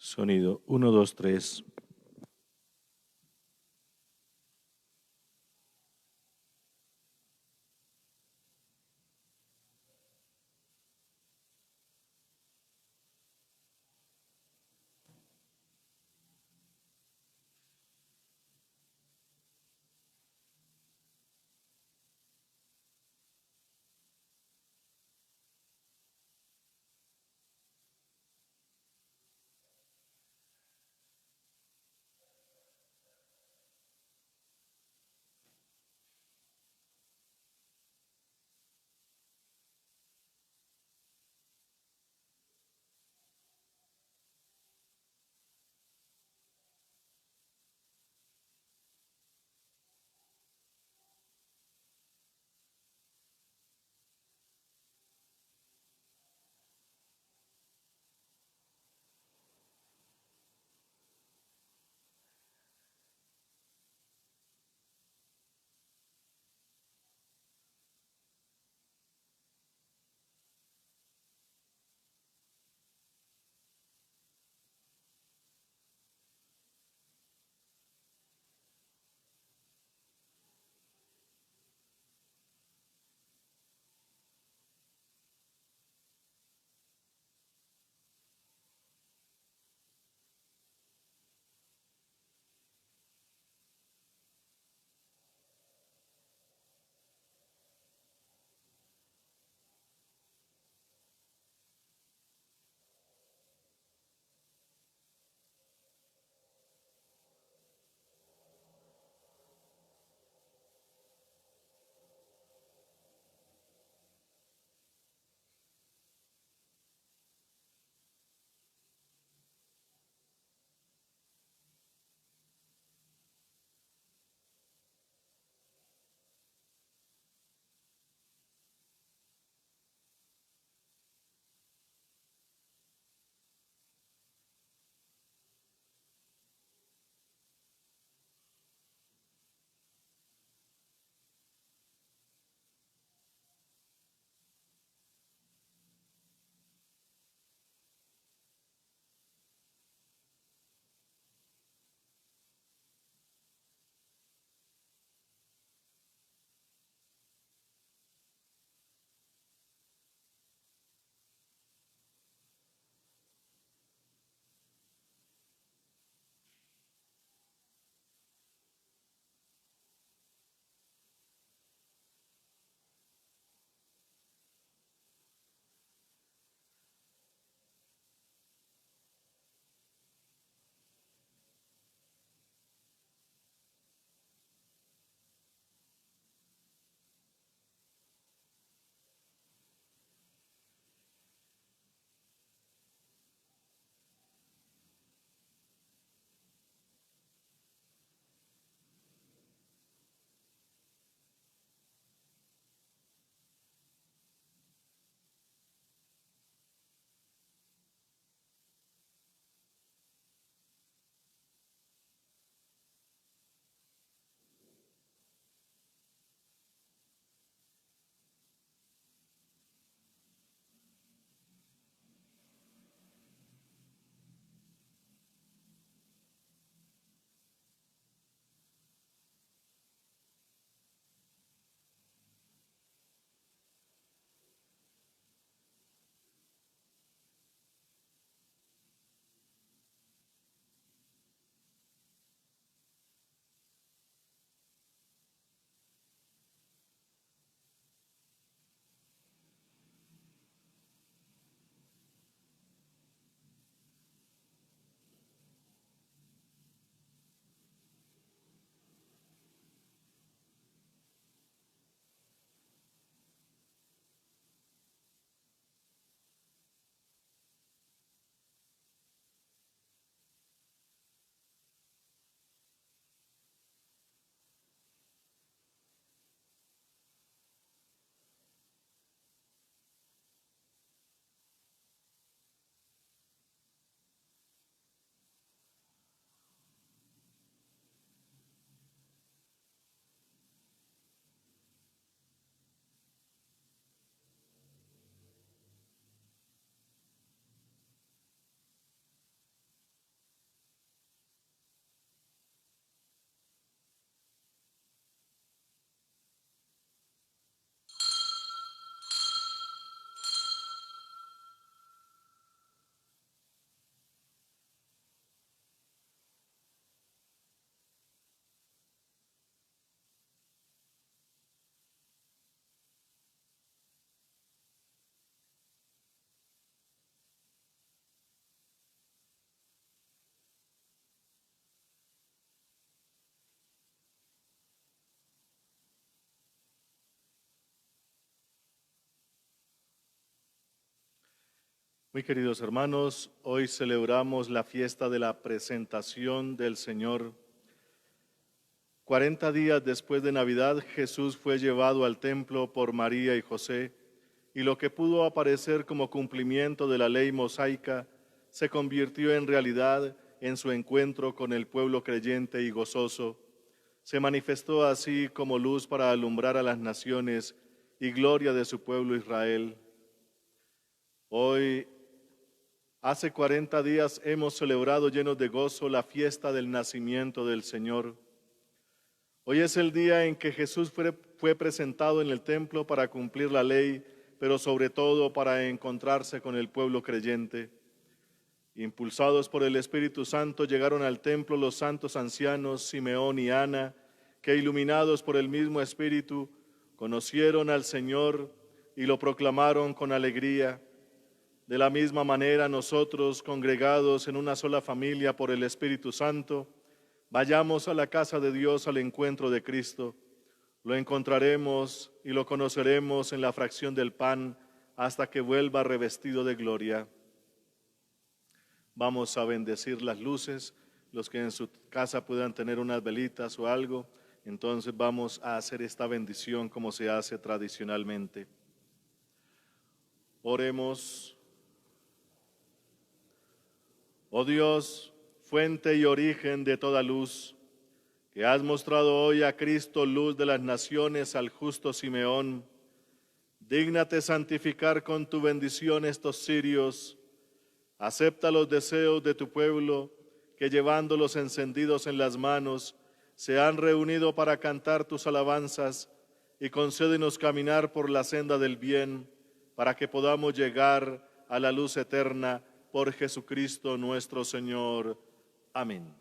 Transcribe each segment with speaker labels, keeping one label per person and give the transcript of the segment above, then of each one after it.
Speaker 1: Sonido uno 2 3. Muy queridos hermanos, hoy celebramos la fiesta de la presentación del Señor. 40 días después de Navidad, Jesús fue llevado al templo por María y José, y lo que pudo aparecer como cumplimiento de la ley mosaica se convirtió en realidad en su encuentro con el pueblo creyente y gozoso. Se manifestó así como luz para alumbrar a las naciones y gloria de su pueblo Israel. Hoy, hace 40 días hemos celebrado llenos de gozo la fiesta del nacimiento del Señor. Hoy es el día en que Jesús fue presentado en el templo para cumplir la ley, pero sobre todo para encontrarse con el pueblo creyente. Impulsados por el Espíritu Santo llegaron al templo los santos ancianos Simeón y Ana, que iluminados por el mismo Espíritu conocieron al Señor y lo proclamaron con alegría. De la misma manera nosotros, congregados en una sola familia por el Espíritu Santo, vayamos a la casa de Dios al encuentro de Cristo. Lo encontraremos y lo conoceremos en la fracción del pan hasta que vuelva revestido de gloria. Vamos a bendecir las luces, los que en su casa puedan tener unas velitas o algo, entonces vamos a hacer esta bendición como se hace tradicionalmente. Oremos. Oh Dios, fuente y origen de toda luz, que has mostrado hoy a Cristo, luz de las naciones, al justo Simeón, dígnate santificar con tu bendición estos cirios. Acepta los deseos de tu pueblo, que llevándolos encendidos en las manos, se han reunido para cantar tus alabanzas, y concédenos caminar por la senda del bien, para que podamos llegar a la luz eterna por Jesucristo nuestro Señor. Amén.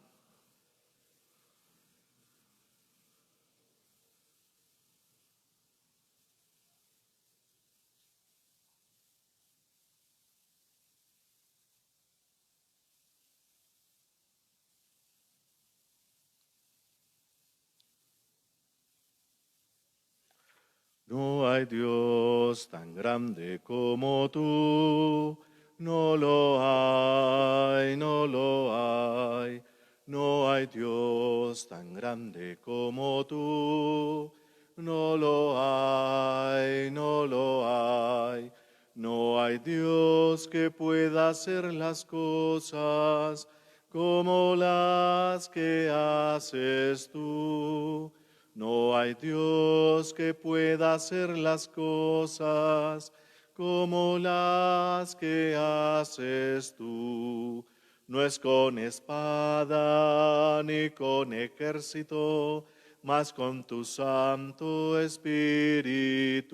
Speaker 1: No hay Dios tan grande como tú, no lo hay, no lo hay. No hay Dios tan grande como tú, no lo hay, no lo hay. No hay Dios que pueda hacer las cosas como las que haces tú. No hay Dios que pueda hacer las cosas como las que haces tú. No es con espada ni con ejército, mas con tu Santo Espíritu.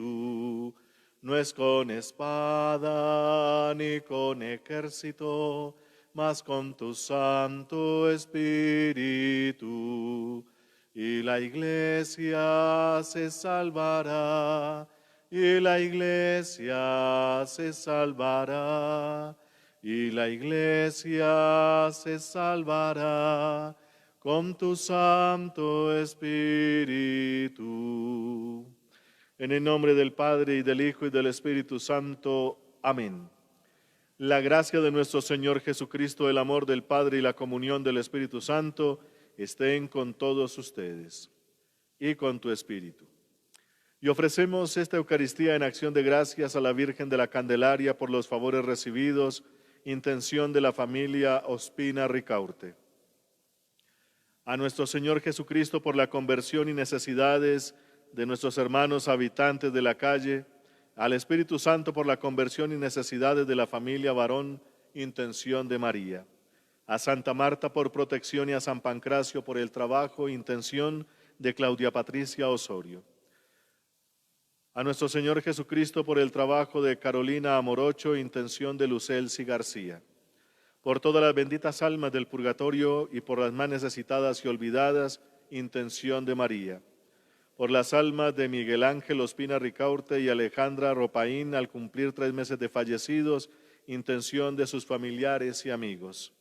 Speaker 1: No es con espada ni con ejército, mas con tu Santo Espíritu. Y la iglesia se salvará, y la iglesia se salvará, y la iglesia se salvará con tu Santo Espíritu. En el nombre del Padre, y del Hijo, y del Espíritu Santo. Amén. La gracia de nuestro Señor Jesucristo, el amor del Padre y la comunión del Espíritu Santo estén con todos ustedes y con tu espíritu. Y ofrecemos esta Eucaristía en acción de gracias a la Virgen de la Candelaria por los favores recibidos, intención de la familia Ospina Ricaurte. A nuestro Señor Jesucristo por la conversión y necesidades de nuestros hermanos habitantes de la calle, al Espíritu Santo por la conversión y necesidades de la familia Varón, intención de María. A Santa Marta por protección y a San Pancracio por el trabajo, intención de Claudia Patricia Osorio. A nuestro Señor Jesucristo por el trabajo de Carolina Amorocho, intención de Lucelsi García. Por todas las benditas almas del purgatorio y por las más necesitadas y olvidadas, intención de María. Por las almas de Miguel Ángel Ospina Ricaurte y Alejandra Ropaín al cumplir 3 meses de fallecidos, intención de sus familiares y amigos.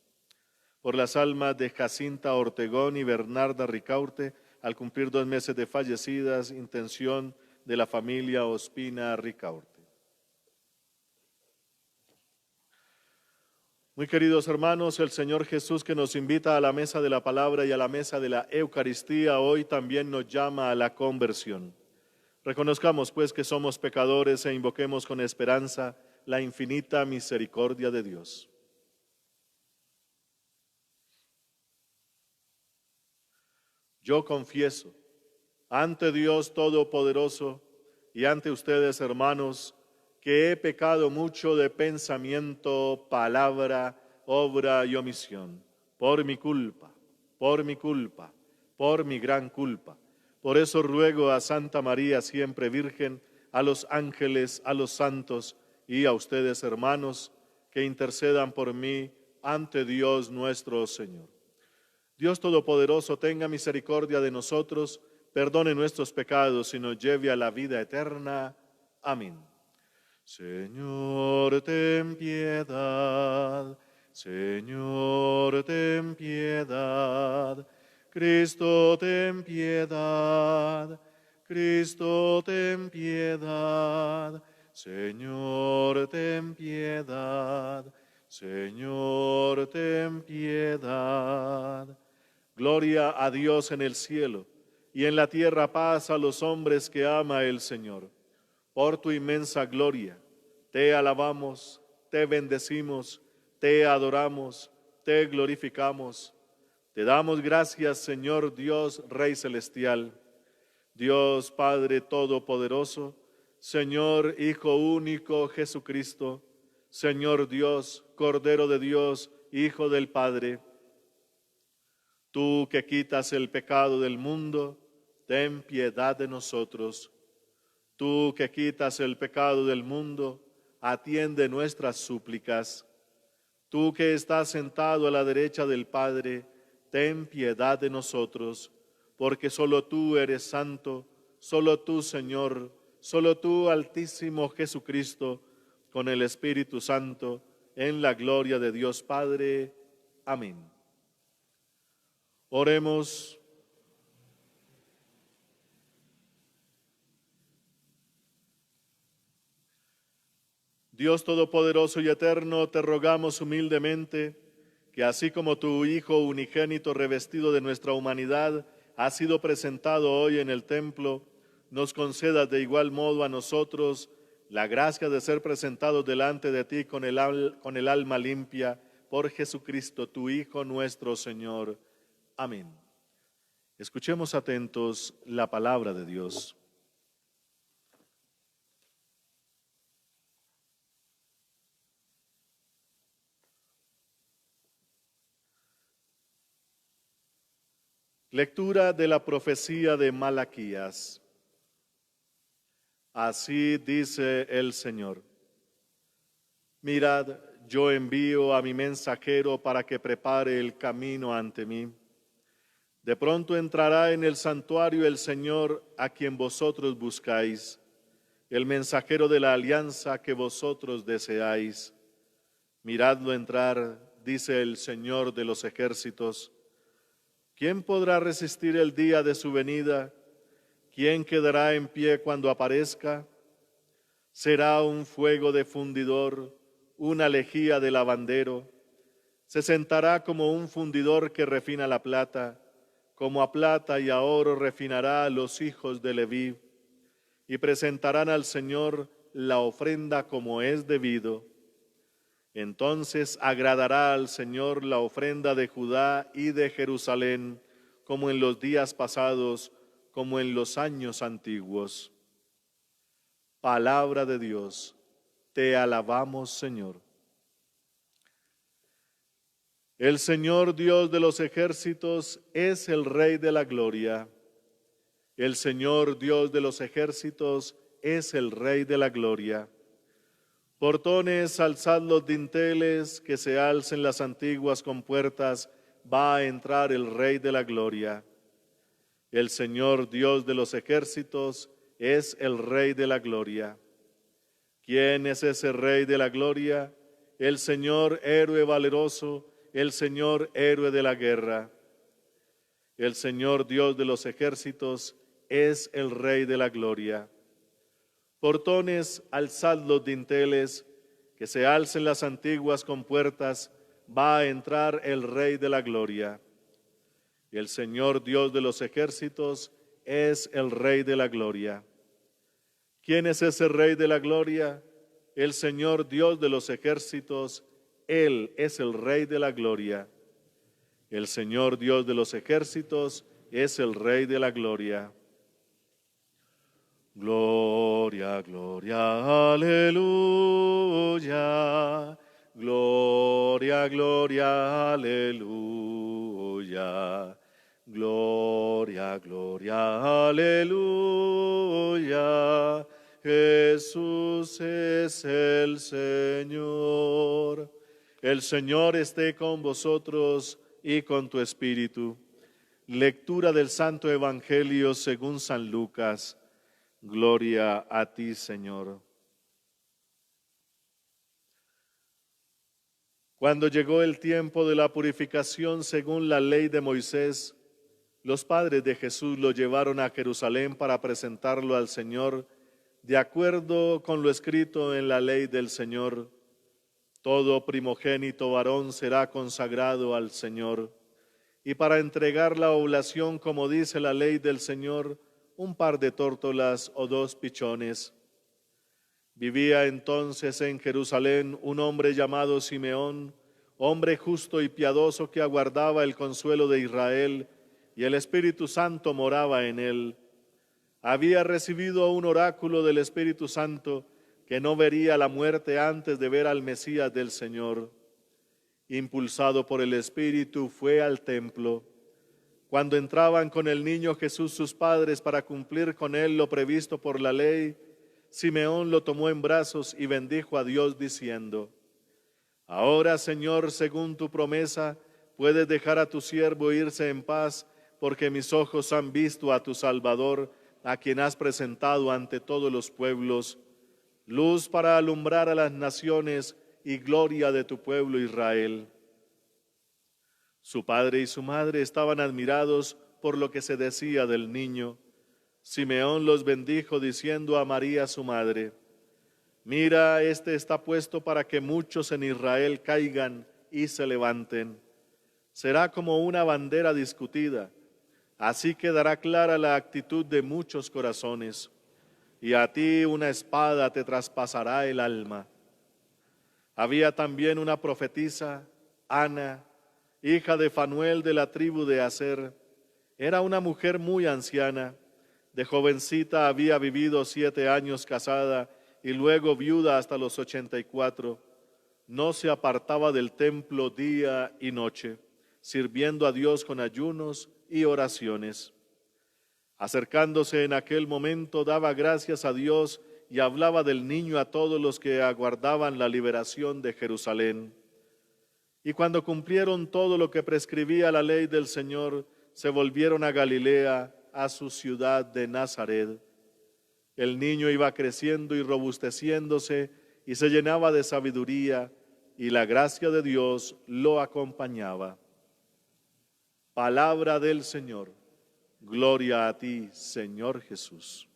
Speaker 1: Por las almas de Jacinta Ortegón y Bernarda Ricaurte, al cumplir 2 meses de fallecidas, intención de la familia Ospina Ricaurte. Muy queridos hermanos, el Señor Jesús, que nos invita a la mesa de la palabra y a la mesa de la Eucaristía, hoy también nos llama a la conversión. Reconozcamos pues que somos pecadores e invoquemos con esperanza la infinita misericordia de Dios. Yo confieso ante Dios Todopoderoso y ante ustedes, hermanos, que he pecado mucho de pensamiento, palabra, obra y omisión, por mi culpa, por mi gran culpa. Por eso ruego a Santa María, siempre Virgen, a los ángeles, a los santos y a ustedes, hermanos, que intercedan por mí ante Dios nuestro Señor. Dios Todopoderoso, tenga misericordia de nosotros, perdone nuestros pecados y nos lleve a la vida eterna. Amén. Señor, ten piedad. Señor, ten piedad. Cristo, ten piedad. Cristo, ten piedad. Señor, ten piedad. Señor, ten piedad. Gloria a Dios en el cielo, y en la tierra paz a los hombres que ama el Señor. Por tu inmensa gloria, te alabamos, te bendecimos, te adoramos, te glorificamos. Te damos gracias, Señor Dios, Rey Celestial, Dios Padre Todopoderoso, Señor Hijo único Jesucristo, Señor Dios, Cordero de Dios, Hijo del Padre. Tú que quitas el pecado del mundo, ten piedad de nosotros. Tú que quitas el pecado del mundo, atiende nuestras súplicas. Tú que estás sentado a la derecha del Padre, ten piedad de nosotros, porque solo tú eres santo, solo tú, Señor, solo tú, Altísimo Jesucristo, con el Espíritu Santo, en la gloria de Dios Padre. Amén. Oremos. Dios Todopoderoso y Eterno, te rogamos humildemente que así como tu Hijo unigénito revestido de nuestra humanidad ha sido presentado hoy en el templo, nos concedas de igual modo a nosotros la gracia de ser presentados delante de ti con el alma limpia por Jesucristo, tu Hijo nuestro Señor. Amén. Escuchemos atentos la palabra de Dios. Lectura de la profecía de Malaquías. Así dice el Señor: Mirad, yo envío a mi mensajero para que prepare el camino ante mí. De pronto entrará en el santuario el Señor a quien vosotros buscáis, el mensajero de la alianza que vosotros deseáis. Miradlo entrar, dice el Señor de los ejércitos. ¿Quién podrá resistir el día de su venida? ¿Quién quedará en pie cuando aparezca? Será un fuego de fundidor, una lejía de lavandero. Se sentará como un fundidor que refina la plata, como a plata y a oro refinará a los hijos de Leví, y presentarán al Señor la ofrenda como es debido. Entonces agradará al Señor la ofrenda de Judá y de Jerusalén, como en los días pasados, como en los años antiguos. Palabra de Dios, te alabamos, Señor. El Señor Dios de los ejércitos es el Rey de la gloria. El Señor Dios de los ejércitos es el Rey de la gloria. Portones, alzad los dinteles, que se alcen las antiguas compuertas, va a entrar el Rey de la gloria. El Señor Dios de los ejércitos es el Rey de la gloria. ¿Quién es ese Rey de la gloria? El Señor héroe valeroso, el Señor héroe de la guerra. El Señor Dios de los ejércitos es el Rey de la gloria. Portones, alzad los dinteles, que se alcen las antiguas compuertas, va a entrar el Rey de la Gloria. Y el Señor Dios de los ejércitos es el Rey de la Gloria. ¿Quién es ese Rey de la Gloria? El Señor Dios de los ejércitos, Él es el Rey de la Gloria. El Señor Dios de los ejércitos es el Rey de la Gloria. Gloria, gloria, aleluya. Gloria, gloria, aleluya. Gloria, gloria, aleluya. Jesús es el Señor. El Señor esté con vosotros y con tu espíritu. Lectura del Santo Evangelio según San Lucas. Gloria a ti, Señor. Cuando llegó el tiempo de la purificación según la ley de Moisés, los padres de Jesús lo llevaron a Jerusalén para presentarlo al Señor, de acuerdo con lo escrito en la ley del Señor. Todo primogénito varón será consagrado al Señor, y para entregar la oblación, como dice la ley del Señor, un par de tórtolas o 2 pichones. Vivía entonces en Jerusalén un hombre llamado Simeón, hombre justo y piadoso que aguardaba el consuelo de Israel, y el Espíritu Santo moraba en él. Había recibido un oráculo del Espíritu Santo que no vería la muerte antes de ver al Mesías del Señor. Impulsado por el Espíritu, fue al templo. Cuando entraban con el niño Jesús sus padres para cumplir con él lo previsto por la ley, Simeón lo tomó en brazos y bendijo a Dios diciendo: Ahora, Señor, según tu promesa, puedes dejar a tu siervo irse en paz, porque mis ojos han visto a tu Salvador, a quien has presentado ante todos los pueblos, luz para alumbrar a las naciones y gloria de tu pueblo Israel. Su padre y su madre estaban admirados por lo que se decía del niño. Simeón los bendijo diciendo a María su madre: Mira, este está puesto para que muchos en Israel caigan y se levanten. Será como una bandera discutida, así quedará clara la actitud de muchos corazones, y a ti una espada te traspasará el alma. Había también una profetisa, Ana, hija de Fanuel de la tribu de Aser. Era una mujer muy anciana. De jovencita había vivido 7 años casada y luego viuda hasta los 84. No se apartaba del templo día y noche, sirviendo a Dios con ayunos y oraciones. Acercándose en aquel momento, daba gracias a Dios y hablaba del niño a todos los que aguardaban la liberación de Jerusalén. Y cuando cumplieron todo lo que prescribía la ley del Señor, se volvieron a Galilea, a su ciudad de Nazaret. El niño iba creciendo y robusteciéndose y se llenaba de sabiduría, y la gracia de Dios lo acompañaba. Palabra del Señor. Gloria a ti, Señor Jesús.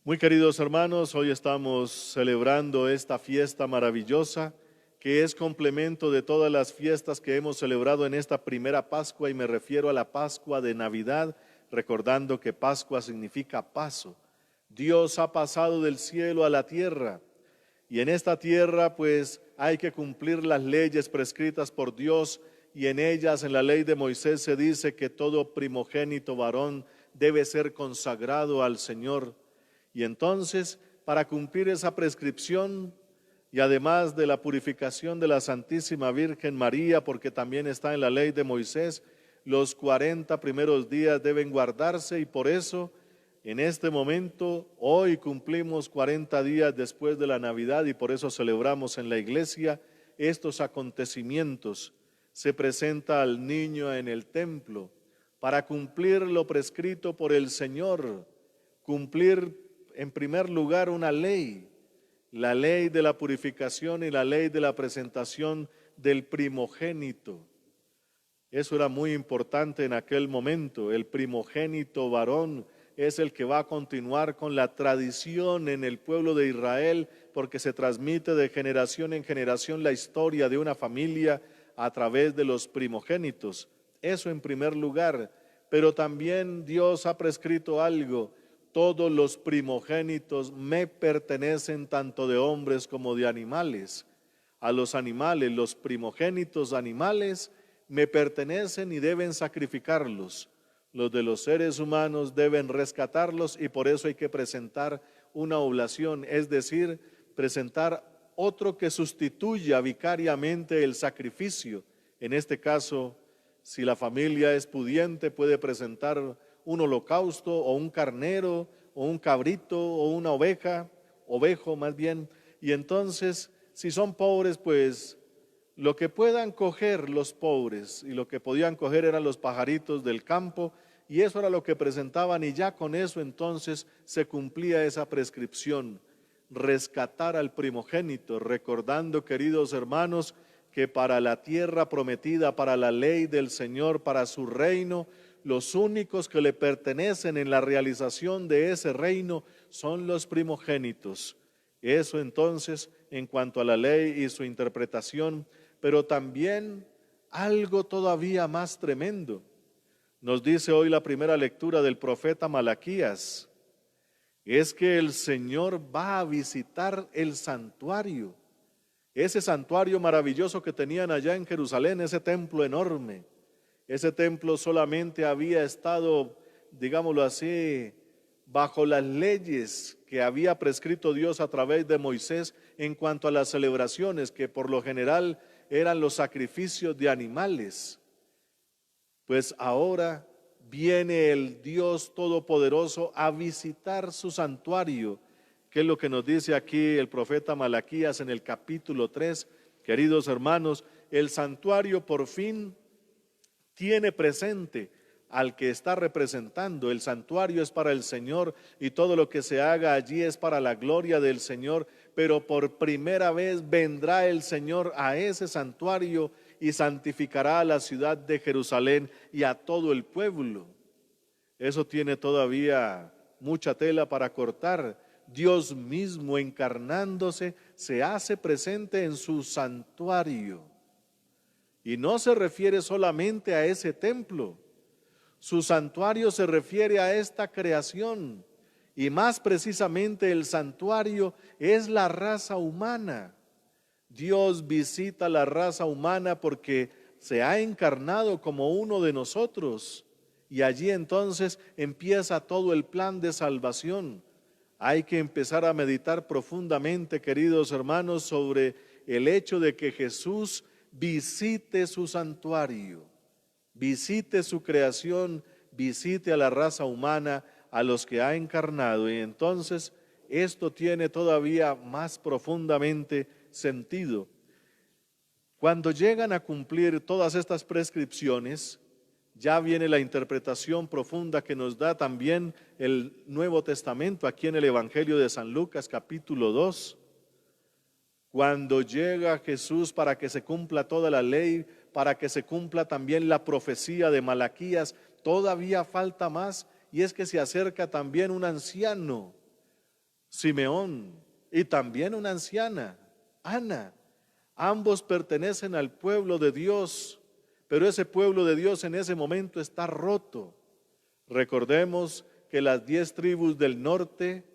Speaker 1: Muy queridos hermanos, hoy estamos celebrando esta fiesta maravillosa que es complemento de todas las fiestas que hemos celebrado en esta primera Pascua, y me refiero a la Pascua de Navidad, recordando que Pascua significa paso. Dios ha pasado del cielo a la tierra, y en esta tierra pues hay que cumplir las leyes prescritas por Dios, y en ellas, en la ley de Moisés, se dice que todo primogénito varón debe ser consagrado al Señor. Y entonces, para cumplir esa prescripción, y además de la purificación de la Santísima Virgen María, porque también está en la ley de Moisés, los 40 primeros días deben guardarse, y por eso, en este momento, hoy cumplimos 40 días después de la Navidad, y por eso celebramos en la iglesia estos acontecimientos. Se presenta al niño en el templo para cumplir lo prescrito por el Señor, cumplir en primer lugar una ley, la ley de la purificación y la ley de la presentación del primogénito. Eso era muy importante en aquel momento. El primogénito varón es el que va a continuar con la tradición en el pueblo de Israel, porque se transmite de generación en generación la historia de una familia a través de los primogénitos. Eso en primer lugar, pero también Dios ha prescrito algo: todos los primogénitos me pertenecen, tanto de hombres como de animales. A los animales, los primogénitos animales me pertenecen y deben sacrificarlos. Los de los seres humanos deben rescatarlos, y por eso hay que presentar una oblación, es decir, presentar otro que sustituya vicariamente el sacrificio. En este caso, si la familia es pudiente, puede presentar un holocausto o un carnero o un cabrito o una ovejo más bien. Y entonces, si son pobres, pues lo que puedan coger los pobres, y lo que podían coger eran los pajaritos del campo, y eso era lo que presentaban, y ya con eso entonces se cumplía esa prescripción: rescatar al primogénito, recordando, queridos hermanos, que para la tierra prometida, para la ley del Señor, para su reino, los únicos que le pertenecen en la realización de ese reino son los primogénitos. Eso entonces en cuanto a la ley y su interpretación, pero también algo todavía más tremendo. Nos dice hoy la primera lectura del profeta Malaquías, es que el Señor va a visitar el santuario, ese santuario maravilloso que tenían allá en Jerusalén, ese templo enorme. Ese templo solamente había estado, digámoslo así, bajo las leyes que había prescrito Dios a través de Moisés en cuanto a las celebraciones, que por lo general eran los sacrificios de animales. Pues ahora viene el Dios Todopoderoso a visitar su santuario, que es lo que nos dice aquí el profeta Malaquías en el capítulo 3. Queridos hermanos, el santuario por fin tiene presente al que está representando. El santuario es para el Señor y todo lo que se haga allí es para la gloria del Señor, pero por primera vez vendrá el Señor a ese santuario y santificará a la ciudad de Jerusalén y a todo el pueblo. Eso tiene todavía mucha tela para cortar. Dios mismo encarnándose se hace presente en su santuario. Y no se refiere solamente a ese templo. Su santuario se refiere a esta creación, y más precisamente el santuario es la raza humana. Dios visita la raza humana porque se ha encarnado como uno de nosotros, y allí entonces empieza todo el plan de salvación. Hay que empezar a meditar profundamente, queridos hermanos, sobre el hecho de que Jesús visite su santuario, visite su creación, visite a la raza humana, a los que ha encarnado, y entonces esto tiene todavía más profundamente sentido. Cuando llegan a cumplir todas estas prescripciones, ya viene la interpretación profunda que nos da también el Nuevo Testamento, aquí en el Evangelio de San Lucas, capítulo 2. Cuando llega Jesús para que se cumpla toda la ley, para que se cumpla también la profecía de Malaquías, todavía falta más, y es que se acerca también un anciano, Simeón, y también una anciana, Ana. Ambos pertenecen al pueblo de Dios, pero ese pueblo de Dios en ese momento está roto. Recordemos que las 10 tribus del norte,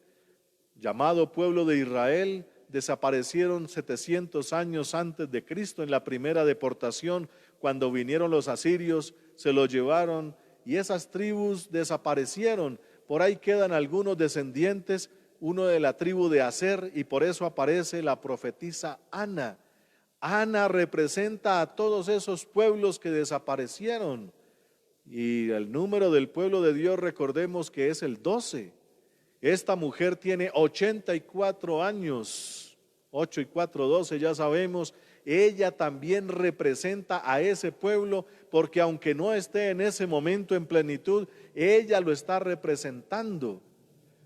Speaker 1: llamado pueblo de Israel, desaparecieron 700 años antes de Cristo en la primera deportación. Cuando vinieron los asirios, se los llevaron y esas tribus desaparecieron. Por ahí quedan algunos descendientes, uno de la tribu de Aser, y por eso aparece la profetisa Ana. Ana representa a todos esos pueblos que desaparecieron, y el número del pueblo de Dios, recordemos que es el 12. Esta mujer tiene 84 años, 8 y 4, 12, ya sabemos. Ella también representa a ese pueblo, porque aunque no esté en ese momento en plenitud, ella lo está representando.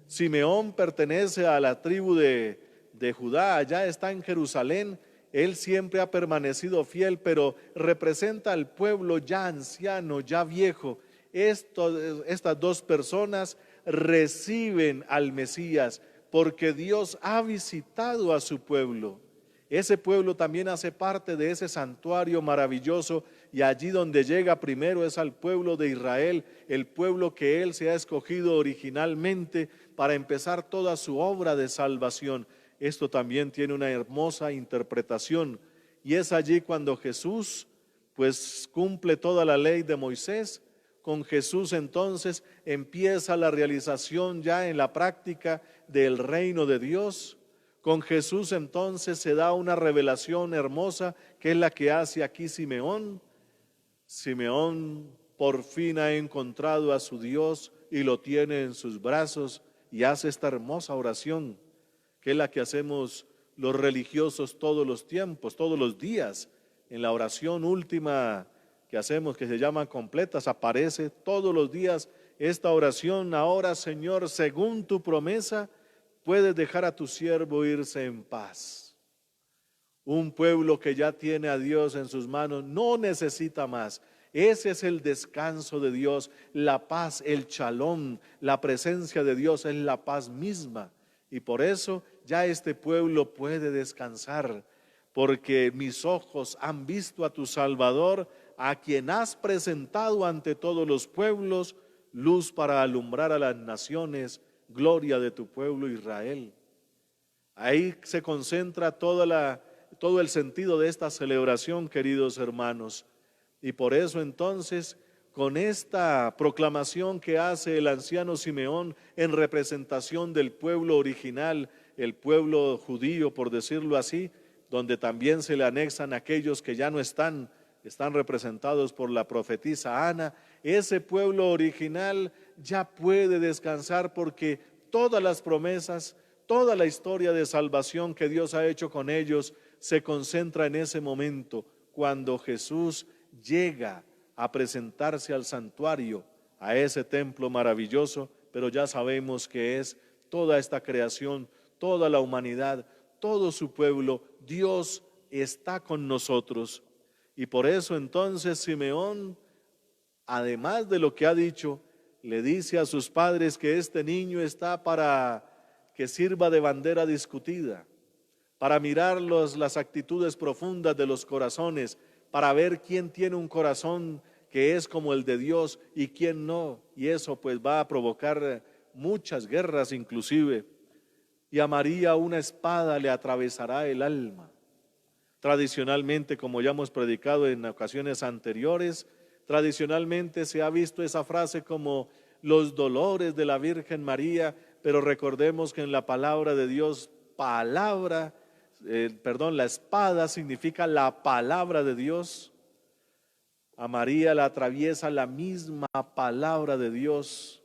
Speaker 1: Simeón pertenece a la tribu de Judá, allá está en Jerusalén. Él siempre ha permanecido fiel, pero representa al pueblo ya anciano, ya viejo. Estas dos personas reciben al Mesías, porque Dios ha visitado a su pueblo. Ese pueblo también hace parte de ese santuario maravilloso, y allí donde llega primero es al pueblo de Israel, el pueblo que Él se ha escogido originalmente para empezar toda su obra de salvación. Esto también tiene una hermosa interpretación, y es allí cuando Jesús pues cumple toda la ley de Moisés. Con Jesús entonces empieza la realización ya en la práctica del reino de Dios. Con Jesús entonces se da una revelación hermosa, que es la que hace aquí Simeón. Simeón por fin ha encontrado a su Dios y lo tiene en sus brazos y hace esta hermosa oración, que es la que hacemos los religiosos todos los tiempos, todos los días. En la oración última que hacemos, que se llama completas, aparece todos los días esta oración: ahora, Señor, según tu promesa, puedes dejar a tu siervo irse en paz. Un pueblo que ya tiene a Dios en sus manos no necesita más. Ese es el descanso de Dios, la paz, el shalom, la presencia de Dios es la paz misma. Y por eso ya este pueblo puede descansar, porque mis ojos han visto a tu Salvador, a quien has presentado ante todos los pueblos, luz para alumbrar a las naciones, gloria de tu pueblo Israel. Ahí se concentra todo el sentido de esta celebración, queridos hermanos. Y por eso entonces, con esta proclamación que hace el anciano Simeón en representación del pueblo original, el pueblo judío, por decirlo así, donde también se le anexan aquellos que ya no están representados por la profetisa Ana, ese pueblo original ya puede descansar, porque todas las promesas, toda la historia de salvación que Dios ha hecho con ellos se concentra en ese momento, cuando Jesús llega a presentarse al santuario, a ese templo maravilloso, pero ya sabemos que es toda esta creación, toda la humanidad, todo su pueblo. Dios está con nosotros. Y por eso entonces Simeón, además de lo que ha dicho, le dice a sus padres que este niño está para que sirva de bandera discutida, para mirar las actitudes profundas de los corazones, para ver quién tiene un corazón que es como el de Dios y quién no. Y eso pues va a provocar muchas guerras inclusive. Y a María una espada le atravesará el alma. Tradicionalmente, como ya hemos predicado en ocasiones anteriores, tradicionalmente se ha visto esa frase como los dolores de la Virgen María, pero recordemos que en la palabra de Dios, la espada significa la palabra de Dios. A María la atraviesa la misma palabra de Dios.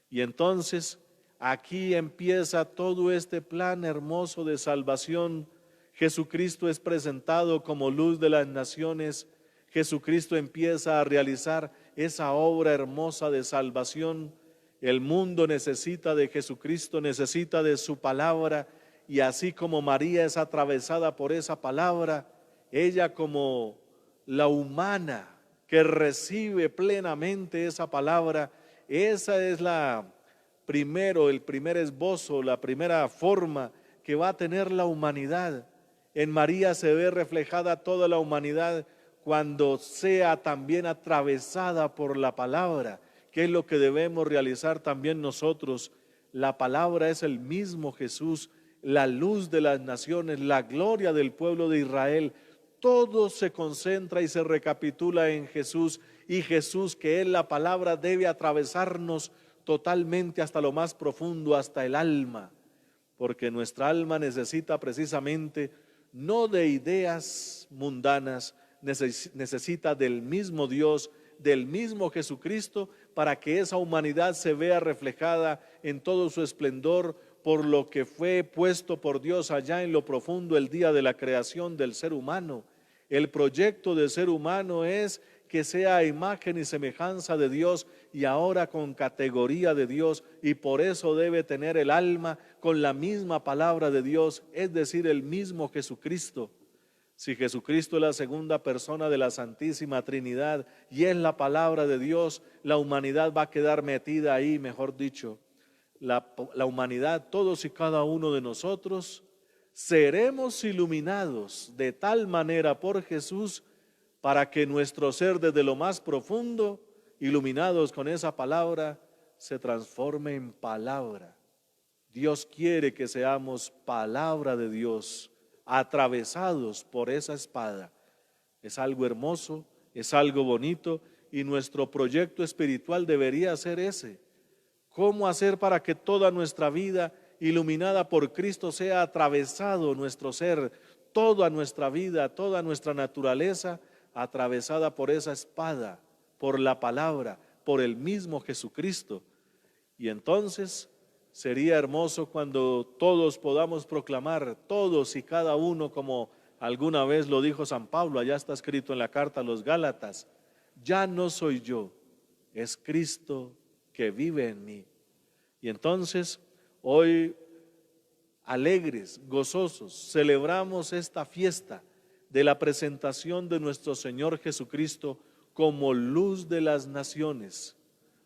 Speaker 1: Y entonces aquí empieza todo este plan hermoso de salvación. Jesucristo es presentado como luz de las naciones. Jesucristo empieza a realizar esa obra hermosa de salvación. El mundo necesita de Jesucristo, necesita de su palabra, y así como María es atravesada por esa palabra, ella como la humana que recibe plenamente esa palabra, esa es el primer esbozo, la primera forma que va a tener la humanidad. En María se ve reflejada toda la humanidad cuando sea también atravesada por la palabra, que es lo que debemos realizar también nosotros. La palabra es el mismo Jesús, la luz de las naciones, la gloria del pueblo de Israel. Todo se concentra y se recapitula en Jesús, y Jesús, que es la palabra, debe atravesarnos totalmente hasta lo más profundo, hasta el alma, porque nuestra alma necesita precisamente no de ideas mundanas, necesita del mismo Dios, del mismo Jesucristo, para que esa humanidad se vea reflejada en todo su esplendor, por lo que fue puesto por Dios allá en lo profundo el día de la creación del ser humano. El proyecto del ser humano es que sea a imagen y semejanza de Dios, y ahora con categoría de Dios, y por eso debe tener el alma con la misma palabra de Dios, es decir, el mismo Jesucristo. Si Jesucristo es la segunda persona de la Santísima Trinidad y es la palabra de Dios, la humanidad va a quedar metida ahí, mejor dicho. La humanidad, todos y cada uno de nosotros, seremos iluminados de tal manera por Jesús para que nuestro ser desde lo más profundo, iluminados con esa palabra, se transforme en palabra. Dios quiere que seamos palabra de Dios, atravesados por esa espada. Es algo hermoso, es algo bonito y nuestro proyecto espiritual debería ser ese. ¿Cómo hacer para que toda nuestra vida iluminada por Cristo sea atravesado nuestro ser, toda nuestra vida, toda nuestra naturaleza atravesada por esa espada, por la palabra, por el mismo Jesucristo? Y entonces sería hermoso cuando todos podamos proclamar, todos y cada uno, como alguna vez lo dijo San Pablo, allá está escrito en la carta a los Gálatas: ya no soy yo, es Cristo que vive en mí. Y entonces hoy, alegres, gozosos, celebramos esta fiesta de la presentación de nuestro Señor Jesucristo como luz de las naciones.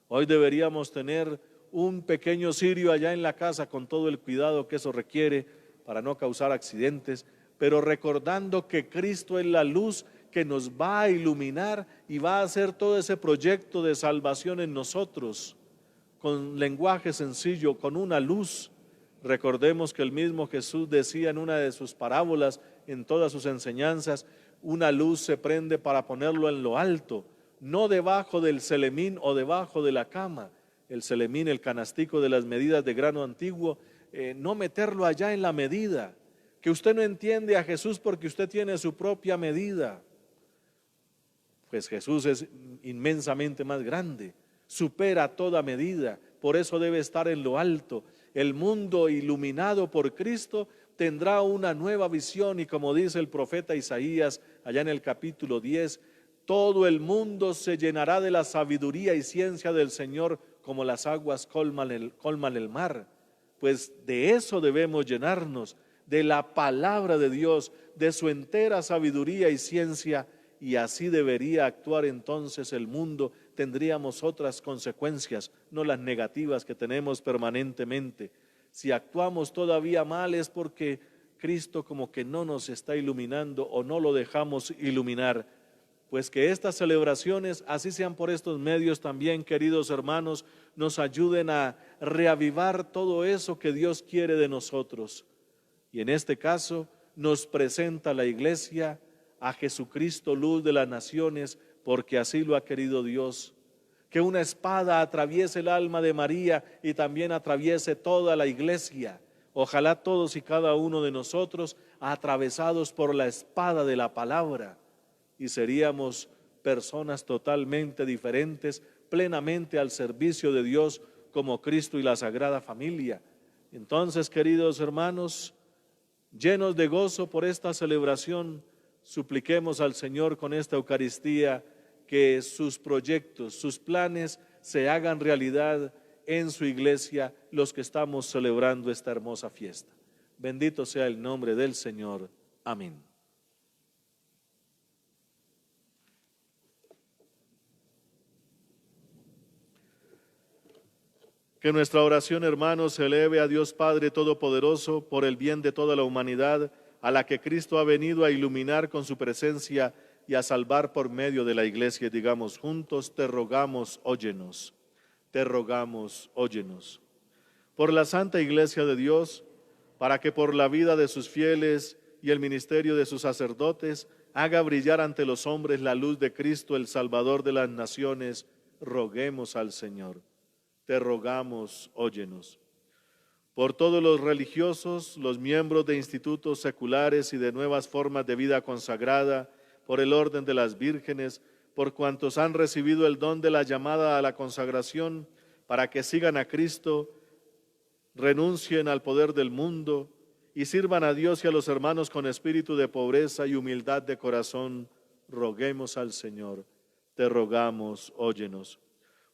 Speaker 1: Hoy deberíamos tener un pequeño cirio allá en la casa con todo el cuidado que eso requiere para no causar accidentes, pero recordando que Cristo es la luz que nos va a iluminar y va a hacer todo ese proyecto de salvación en nosotros, con lenguaje sencillo, con una luz. Recordemos que el mismo Jesús decía en una de sus parábolas, en todas sus enseñanzas: una luz se prende para ponerlo en lo alto, no debajo del celemín o debajo de la cama. El celemín, el canastico de las medidas de grano antiguo, no meterlo allá en la medida, que usted no entiende a Jesús porque usted tiene su propia medida. Pues Jesús es inmensamente más grande, supera toda medida, por eso debe estar en lo alto. El mundo iluminado por Cristo tendrá una nueva visión y, como dice el profeta Isaías allá en el capítulo 10, todo el mundo se llenará de la sabiduría y ciencia del Señor como las aguas colman el mar. Pues de eso debemos llenarnos, de la palabra de Dios, de su entera sabiduría y ciencia, y así debería actuar entonces el mundo. Tendríamos otras consecuencias, no las negativas que tenemos permanentemente. Si actuamos todavía mal es porque Cristo como que no nos está iluminando o no lo dejamos iluminar. Pues que estas celebraciones, así sean por estos medios también, queridos hermanos, nos ayuden a reavivar todo eso que Dios quiere de nosotros. Y en este caso nos presenta la Iglesia a Jesucristo, luz de las naciones, porque así lo ha querido Dios. Que una espada atraviese el alma de María y también atraviese toda la Iglesia. Ojalá todos y cada uno de nosotros atravesados por la espada de la palabra, y seríamos personas totalmente diferentes, plenamente al servicio de Dios como Cristo y la Sagrada Familia. Entonces, queridos hermanos, llenos de gozo por esta celebración, supliquemos al Señor con esta Eucaristía que sus proyectos, sus planes se hagan realidad en su Iglesia, los que estamos celebrando esta hermosa fiesta. Bendito sea el nombre del Señor. Amén. Que nuestra oración, hermanos, se eleve a Dios Padre Todopoderoso por el bien de toda la humanidad, a la que Cristo ha venido a iluminar con su presencia y a salvar por medio de la Iglesia. Digamos juntos: te rogamos, óyenos. Te rogamos, óyenos. Por la Santa Iglesia de Dios, para que por la vida de sus fieles y el ministerio de sus sacerdotes haga brillar ante los hombres la luz de Cristo, el Salvador de las naciones, roguemos al Señor. Te rogamos, óyenos. Por todos los religiosos, los miembros de institutos seculares y de nuevas formas de vida consagrada, por el orden de las vírgenes, por cuantos han recibido el don de la llamada a la consagración, para que sigan a Cristo, renuncien al poder del mundo y sirvan a Dios y a los hermanos con espíritu de pobreza y humildad de corazón, roguemos al Señor. Te rogamos, óyenos.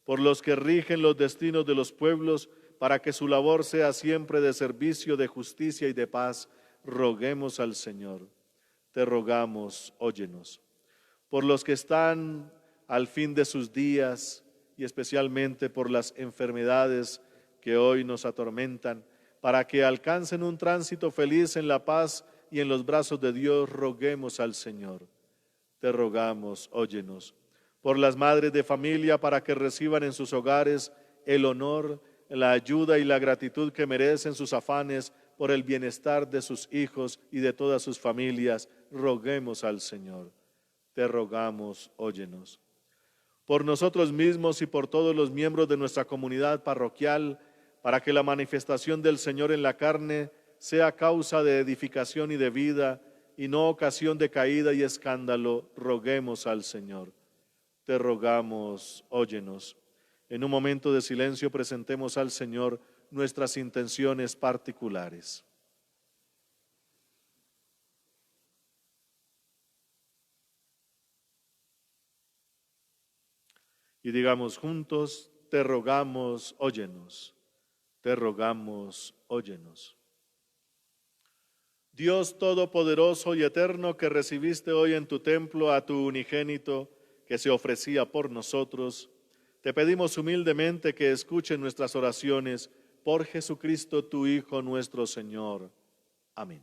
Speaker 1: Por los que rigen los destinos de los pueblos, para que su labor sea siempre de servicio, de justicia y de paz, roguemos al Señor. te rogamos, óyenos. Por los que están al fin de sus días y especialmente por las enfermedades que hoy nos atormentan, para que alcancen un tránsito feliz en la paz y en los brazos de Dios, roguemos al Señor. Te rogamos, óyenos. Por las madres de familia, para que reciban en sus hogares el honor, la ayuda y la gratitud que merecen sus afanes por el bienestar de sus hijos y de todas sus familias, roguemos al Señor. Te rogamos, óyenos. Por nosotros mismos y por todos los miembros de nuestra comunidad parroquial, para que la manifestación del Señor en la carne sea causa de edificación y de vida, y no ocasión de caída y escándalo, roguemos al Señor. Te rogamos, óyenos. En un momento de silencio presentemos al Señor nuestras intenciones particulares. Y digamos juntos, te rogamos, óyenos. Te rogamos, óyenos. Dios Todopoderoso y Eterno, que recibiste hoy en tu templo a tu unigénito, que se ofrecía por nosotros, te pedimos humildemente que escuchen nuestras oraciones por Jesucristo, tu Hijo nuestro Señor. Amén.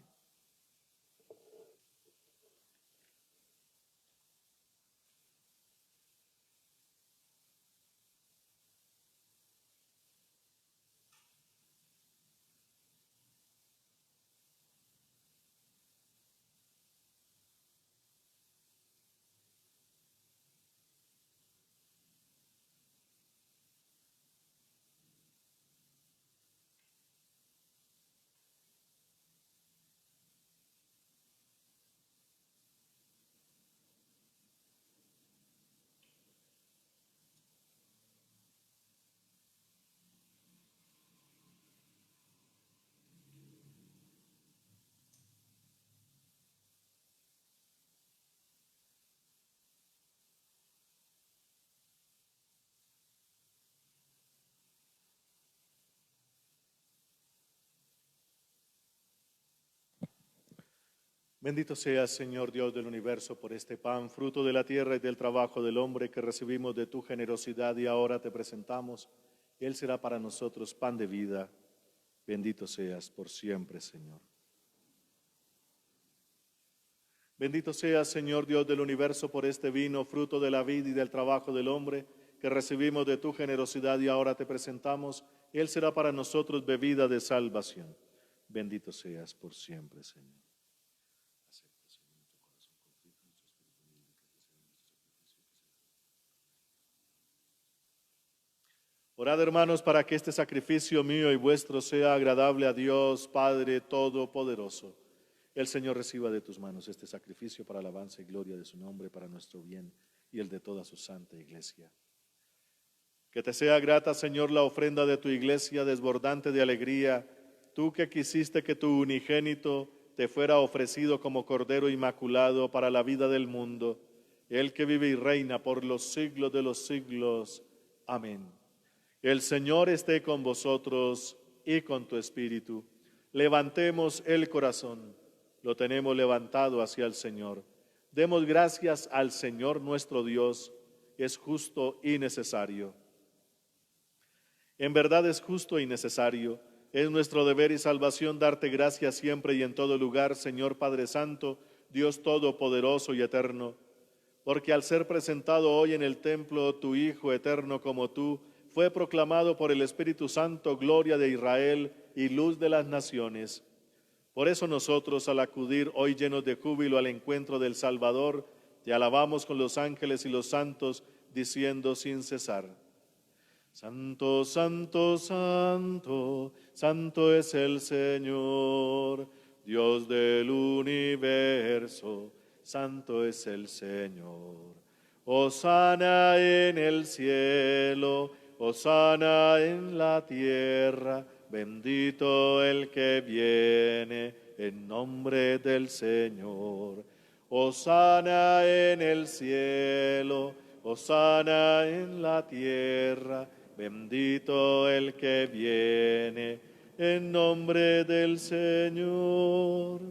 Speaker 1: Bendito seas, Señor Dios del universo, por este pan, fruto de la tierra y del trabajo del hombre que recibimos de tu generosidad y ahora te presentamos. Él será para nosotros pan de vida. Bendito seas por siempre, Señor. Bendito seas, Señor Dios del universo, por este vino, fruto de la vida y del trabajo del hombre que recibimos de tu generosidad y ahora te presentamos. Él será para nosotros bebida de salvación. Bendito seas por siempre, Señor. Orad, hermanos, para que este sacrificio mío y vuestro sea agradable a Dios, Padre Todopoderoso. El Señor reciba de tus manos este sacrificio para alabanza y gloria de su nombre, para nuestro bien y el de toda su santa iglesia. Que te sea grata, Señor, la ofrenda de tu iglesia, desbordante de alegría, tú que quisiste que tu unigénito te fuera ofrecido como Cordero Inmaculado para la vida del mundo, el que vive y reina por los siglos de los siglos. Amén. El Señor esté con vosotros y con tu espíritu. Levantemos el corazón, lo tenemos levantado hacia el Señor. Demos gracias al Señor nuestro Dios, es justo y necesario. En verdad es justo y necesario, es nuestro deber y salvación darte gracias siempre y en todo lugar, Señor Padre Santo, Dios Todopoderoso y Eterno, porque al ser presentado hoy en el templo tu Hijo eterno como tú, fue proclamado por el Espíritu Santo gloria de Israel y luz de las naciones. Por eso nosotros, al acudir hoy llenos de júbilo al encuentro del Salvador, te alabamos con los ángeles y los santos, diciendo sin cesar: Santo, santo, santo, santo es el Señor, Dios del universo, santo es el Señor. Hosana en el cielo, hosana en la tierra, bendito el que viene en nombre del Señor. Hosana en el cielo, hosana en la tierra, bendito el que viene en nombre del Señor.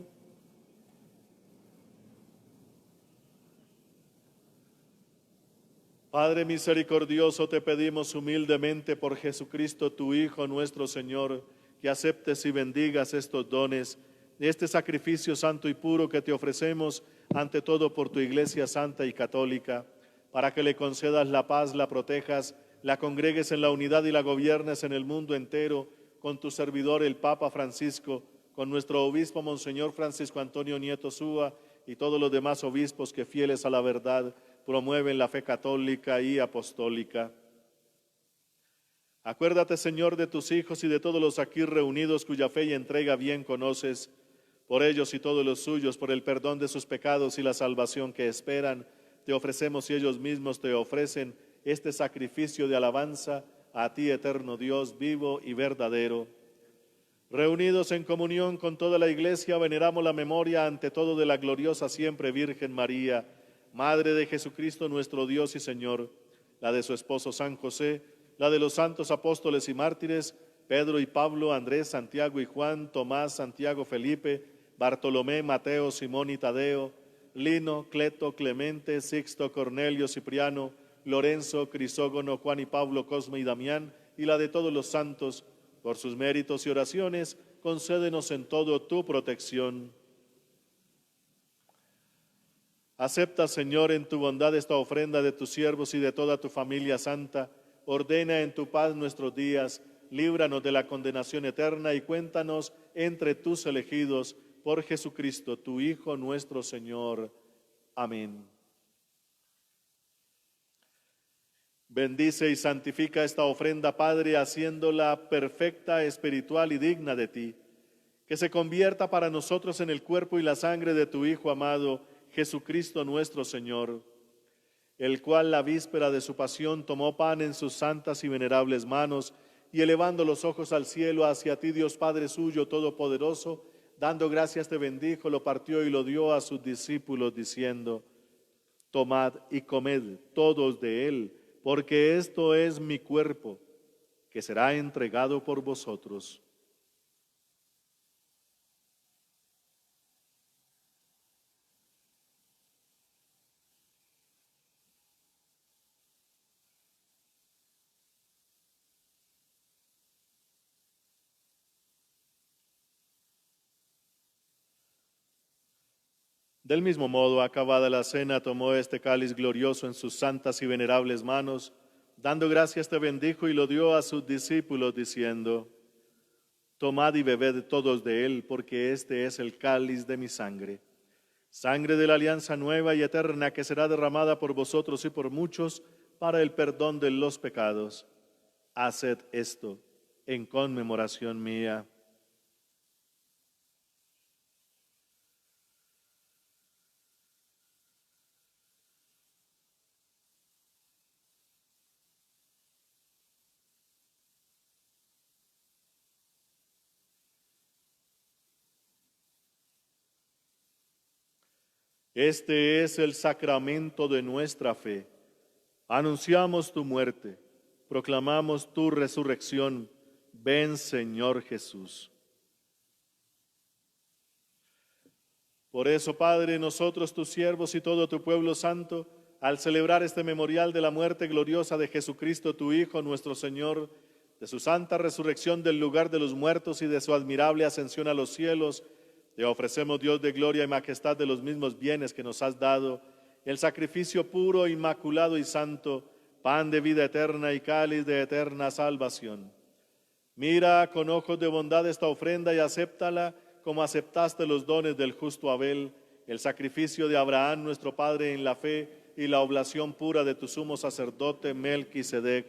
Speaker 1: Padre misericordioso, te pedimos humildemente por Jesucristo, tu Hijo, nuestro Señor, que aceptes y bendigas estos dones, este sacrificio santo y puro que te ofrecemos, ante todo por tu Iglesia santa y católica, para que le concedas la paz, la protejas, la congregues en la unidad y la gobiernes en el mundo entero, con tu servidor el Papa Francisco, con nuestro obispo Monseñor Francisco Antonio Nieto Súa y todos los demás obispos que, fieles a la verdad, promueven la fe católica y apostólica. Acuérdate, Señor, de tus hijos y de todos los aquí reunidos cuya fe y entrega bien conoces, por ellos y todos los suyos, por el perdón de sus pecados y la salvación que esperan, te ofrecemos y ellos mismos te ofrecen este sacrificio de alabanza a ti, eterno Dios, vivo y verdadero. Reunidos en comunión con toda la Iglesia, veneramos la memoria ante todo de la gloriosa siempre Virgen María, Madre de Jesucristo nuestro Dios y Señor, la de su esposo San José, la de los santos apóstoles y mártires, Pedro y Pablo, Andrés, Santiago y Juan, Tomás, Santiago, Felipe, Bartolomé, Mateo, Simón y Tadeo, Lino, Cleto, Clemente, Sixto, Cornelio, Cipriano, Lorenzo, Crisógono, Juan y Pablo, Cosme y Damián, y la de todos los santos. Por sus méritos y oraciones, concédenos en todo tu protección. Acepta, Señor, en tu bondad esta ofrenda de tus siervos y de toda tu familia santa. Ordena en tu paz nuestros días, líbranos de la condenación eterna y cuéntanos entre tus elegidos por Jesucristo, tu Hijo nuestro Señor. Amén. Bendice y santifica esta ofrenda, Padre, haciéndola perfecta, espiritual y digna de ti. Que se convierta para nosotros en el cuerpo y la sangre de tu Hijo amado, Jesucristo nuestro Señor, el cual la víspera de su pasión tomó pan en sus santas y venerables manos, y elevando los ojos al cielo hacia ti, Dios Padre suyo todopoderoso, dando gracias te bendijo, lo partió y lo dio a sus discípulos, diciendo: tomad y comed todos de él, porque esto es mi cuerpo, que será entregado por vosotros. Del mismo modo, acabada la cena, tomó este cáliz glorioso en sus santas y venerables manos, dando gracias te bendijo y lo dio a sus discípulos, diciendo: tomad y bebed todos de él, porque este es el cáliz de mi sangre, sangre de la alianza nueva y eterna, que será derramada por vosotros y por muchos para el perdón de los pecados. Haced esto en conmemoración mía. Este es el sacramento de nuestra fe. Anunciamos tu muerte, proclamamos tu resurrección. Ven, Señor Jesús. Por eso, Padre, nosotros, tus siervos y todo tu pueblo santo, al celebrar este memorial de la muerte gloriosa de Jesucristo, tu Hijo, nuestro Señor, de su santa resurrección del lugar de los muertos y de su admirable ascensión a los cielos, te ofrecemos, Dios de gloria y majestad, de los mismos bienes que nos has dado, el sacrificio puro, inmaculado y santo, pan de vida eterna y cáliz de eterna salvación. Mira con ojos de bondad esta ofrenda y acéptala como aceptaste los dones del justo Abel, el sacrificio de Abraham, nuestro padre en la fe, y la oblación pura de tu sumo sacerdote Melquisedec.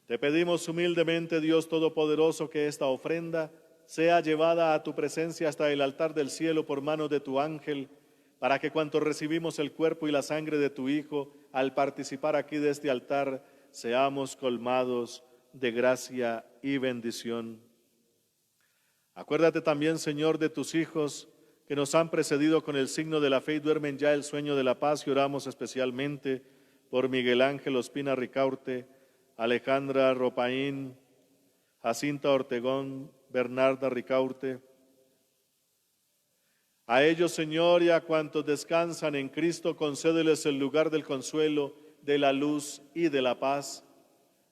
Speaker 1: Te pedimos humildemente, Dios Todopoderoso, que esta ofrenda sea llevada a tu presencia hasta el altar del cielo por mano de tu ángel, para que cuantos recibimos el cuerpo y la sangre de tu Hijo, al participar aquí de este altar, seamos colmados de gracia y bendición. Acuérdate también, Señor, de tus hijos que nos han precedido con el signo de la fe y duermen ya el sueño de la paz, y oramos especialmente por Miguel Ángel Ospina Ricaurte, Alejandra Ropaín, Jacinta Ortegón, Bernarda Ricaurte, A ellos, Señor, y a cuantos descansan en Cristo, concédeles el lugar del consuelo, de la luz y de la paz.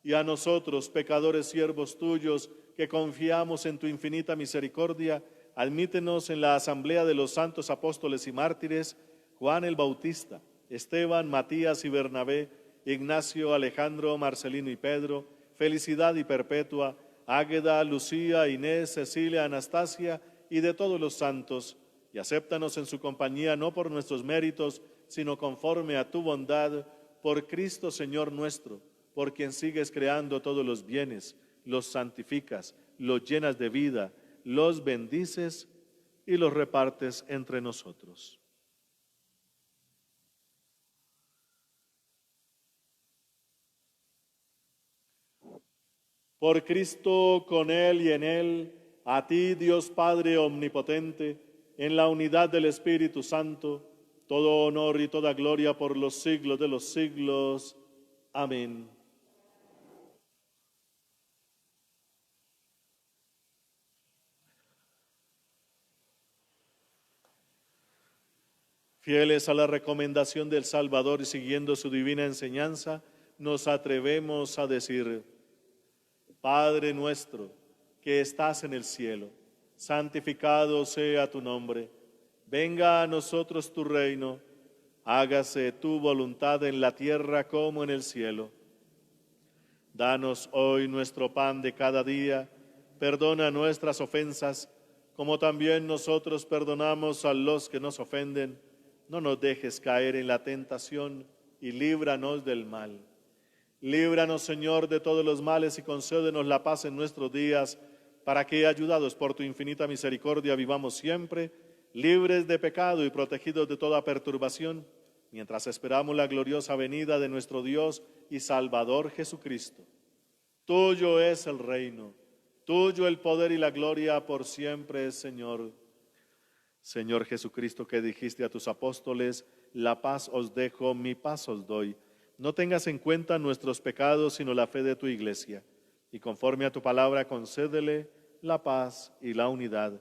Speaker 1: Y a nosotros, pecadores siervos tuyos, que confiamos en tu infinita misericordia, admítenos en la asamblea de los santos apóstoles y mártires, Juan el Bautista, Esteban, Matías y Bernabé, Ignacio, Alejandro, Marcelino y Pedro, Felicidad y Perpetua, Águeda, Lucía, Inés, Cecilia, Anastasia y de todos los santos, y acéptanos en su compañía no por nuestros méritos, sino conforme a tu bondad, por Cristo Señor nuestro, por quien sigues creando todos los bienes, los santificas, los llenas de vida, los bendices y los repartes entre nosotros. Por Cristo, con Él y en Él, a ti, Dios Padre omnipotente, en la unidad del Espíritu Santo, todo honor y toda gloria por los siglos de los siglos. Amén. Fieles a la recomendación del Salvador y siguiendo su divina enseñanza, nos atrevemos a decir: Padre nuestro, que estás en el cielo, santificado sea tu nombre. Venga a nosotros tu reino, hágase tu voluntad en la tierra como en el cielo. Danos hoy nuestro pan de cada día, perdona nuestras ofensas, como también nosotros perdonamos a los que nos ofenden. No nos dejes caer en la tentación y líbranos del mal. Líbranos, Señor, de todos los males y concédenos la paz en nuestros días, para que, ayudados por tu infinita misericordia, vivamos siempre libres de pecado y protegidos de toda perturbación, mientras esperamos la gloriosa venida de nuestro Dios y Salvador Jesucristo. Tuyo es el reino, tuyo el poder y la gloria por siempre, Señor. Señor Jesucristo, que dijiste a tus apóstoles: la paz os dejo, mi paz os doy. No tengas en cuenta nuestros pecados, sino la fe de tu iglesia. Y conforme a tu palabra, concédele la paz y la unidad.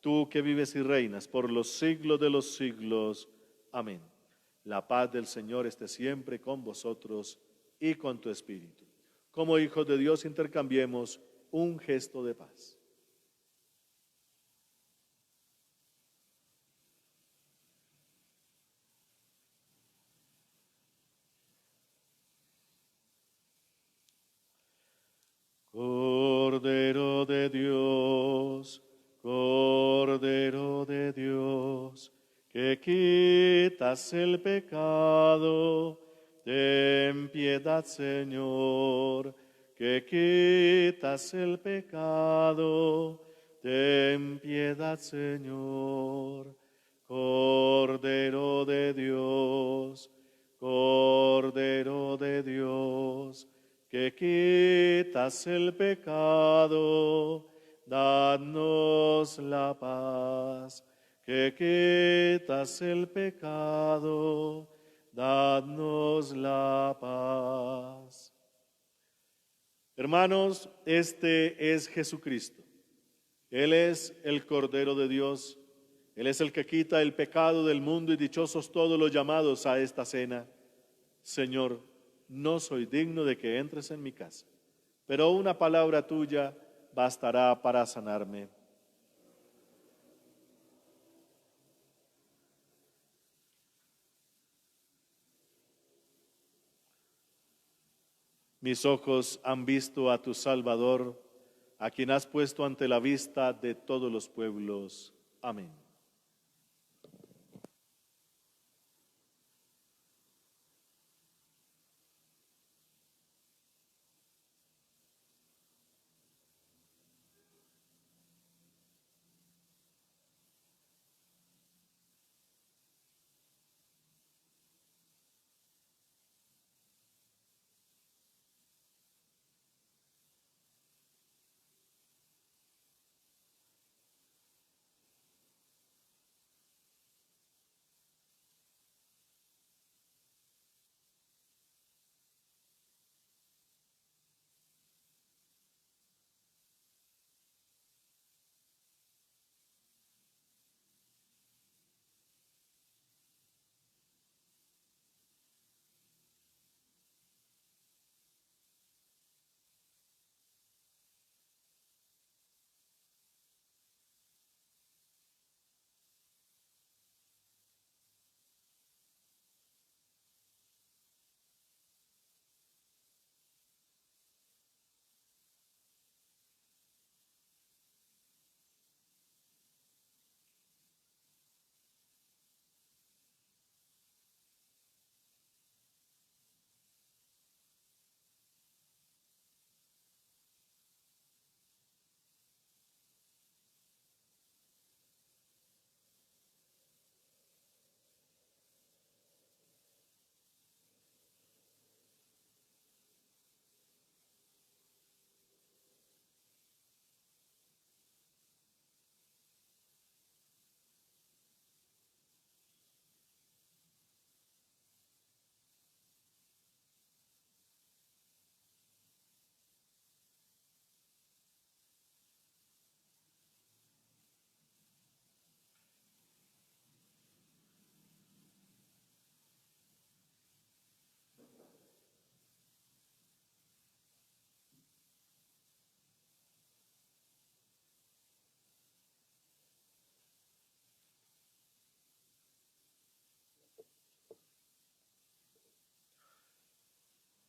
Speaker 1: Tú que vives y reinas por los siglos de los siglos. Amén. La paz del Señor esté siempre con vosotros y con tu espíritu. Como hijos de Dios, intercambiemos un gesto de paz. Cordero de Dios, que quitas el pecado, ten piedad, Señor, que quitas el pecado, ten piedad, Señor. Cordero de Dios, que quitas el pecado, danos la paz. Que quitas el pecado, danos la paz. Hermanos, este es Jesucristo. Él es el Cordero de Dios. Él es el que quita el pecado del mundo, y dichosos todos los llamados a esta cena. Señor, no soy digno de que entres en mi casa, pero una palabra tuya bastará para sanarme. Mis ojos han visto a tu Salvador, a quien has puesto ante la vista de todos los pueblos. Amén.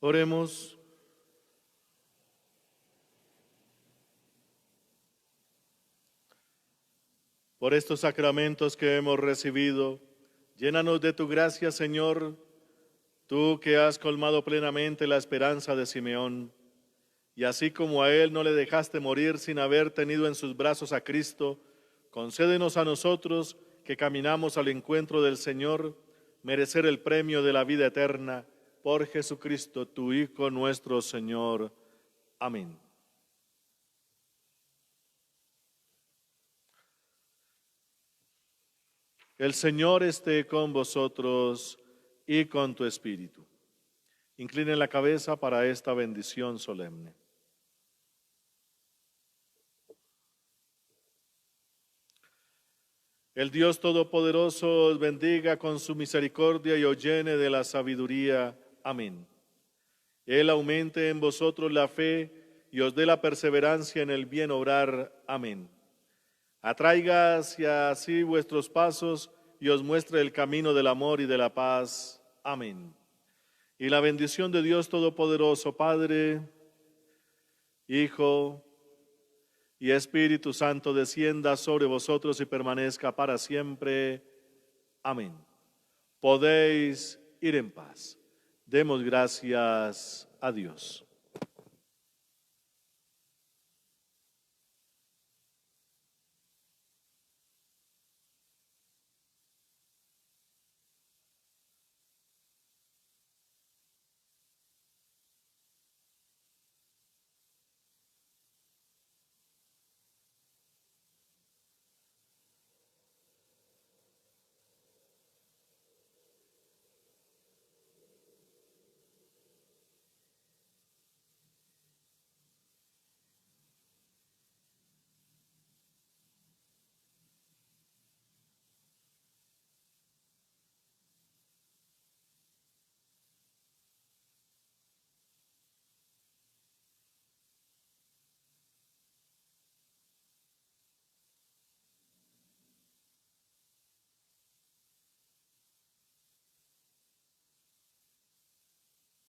Speaker 1: Oremos. Por estos sacramentos que hemos recibido, llénanos de tu gracia, Señor, tú que has colmado plenamente la esperanza de Simeón, y así como a él no le dejaste morir sin haber tenido en sus brazos a Cristo, concédenos a nosotros que caminamos al encuentro del Señor, merecer el premio de la vida eterna, por Jesucristo, tu Hijo nuestro Señor. Amén. El Señor esté con vosotros y con tu espíritu. Inclinen la cabeza para esta bendición solemne. El Dios Todopoderoso os bendiga con su misericordia y os llene de la sabiduría. Amén. Él aumente en vosotros la fe y os dé la perseverancia en el bien obrar. Amén. Atraiga hacia sí vuestros pasos y os muestre el camino del amor y de la paz. Amén. Y la bendición de Dios Todopoderoso, Padre, Hijo y Espíritu Santo, descienda sobre vosotros y permanezca para siempre. Amén. Podéis ir en paz. Demos gracias a Dios.